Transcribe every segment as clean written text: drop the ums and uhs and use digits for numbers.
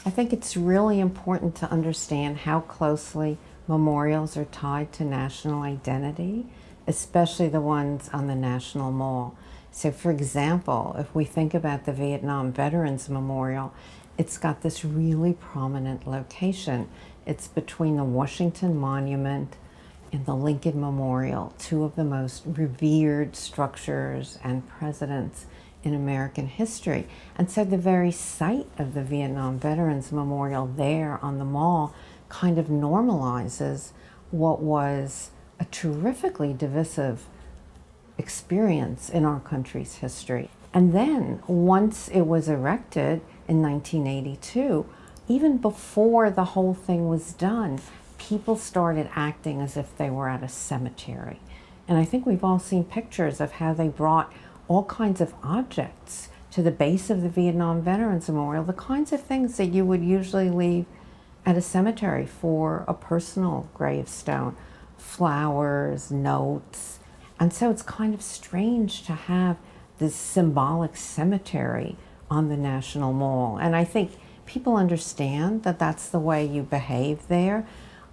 I think it's really important to understand how closely memorials are tied to national identity, especially the ones on the National Mall. So, for example, if we think about the Vietnam Veterans Memorial, it's got this really prominent location. It's between the Washington Monument and the Lincoln Memorial, two of the most revered structures and presidents in American history. And so the very site of the Vietnam Veterans Memorial there on the mall kind of normalizes what was a terrifically divisive experience in our country's history. And then once it was erected in 1982, even before the whole thing was done, people started acting as if they were at a cemetery. And I think we've all seen pictures of how they brought all kinds of objects to the base of the Vietnam Veterans Memorial, the kinds of things that you would usually leave at a cemetery for a personal gravestone, flowers, notes. And so it's kind of strange to have this symbolic cemetery on the National Mall. And I think people understand that that's the way you behave there,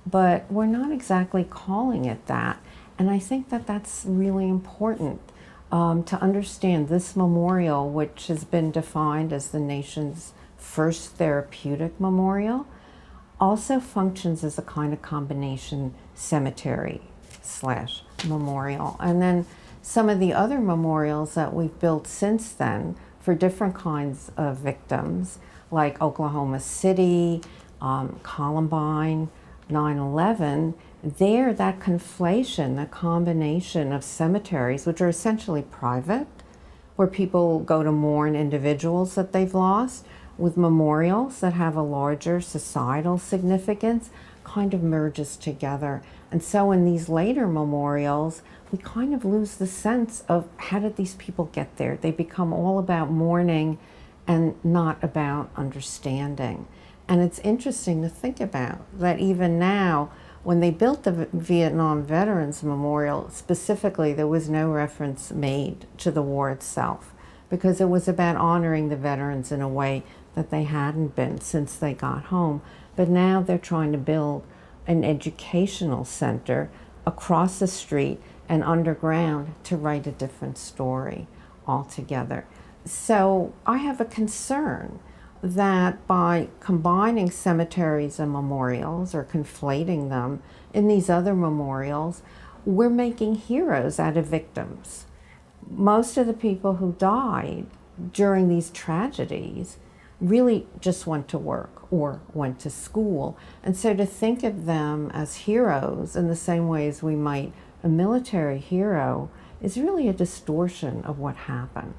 but we're not exactly calling it that. And I think that that's really important to understand this memorial, which has been defined as the nation's first therapeutic memorial, also functions as a kind of combination cemetery slash memorial. And then some of the other memorials that we've built since then for different kinds of victims, like Oklahoma City, Columbine, 9/11, there, that conflation, that combination of cemeteries, which are essentially private, where people go to mourn individuals that they've lost, with memorials that have a larger societal significance, kind of merges together. And so in these later memorials, we kind of lose the sense of how did these people get there? They become all about mourning and not about understanding. And it's interesting to think about that even now, when they built the Vietnam Veterans Memorial, specifically, there was no reference made to the war itself, because it was about honoring the veterans in a way that they hadn't been since they got home. But now they're trying to build an educational center across the street and underground to write a different story altogether. So I have a concern that by combining cemeteries and memorials or conflating them in these other memorials, we're making heroes out of victims. Most of the people who died during these tragedies really just went to work or went to school. And so to think of them as heroes in the same way as we might a military hero is really a distortion of what happened.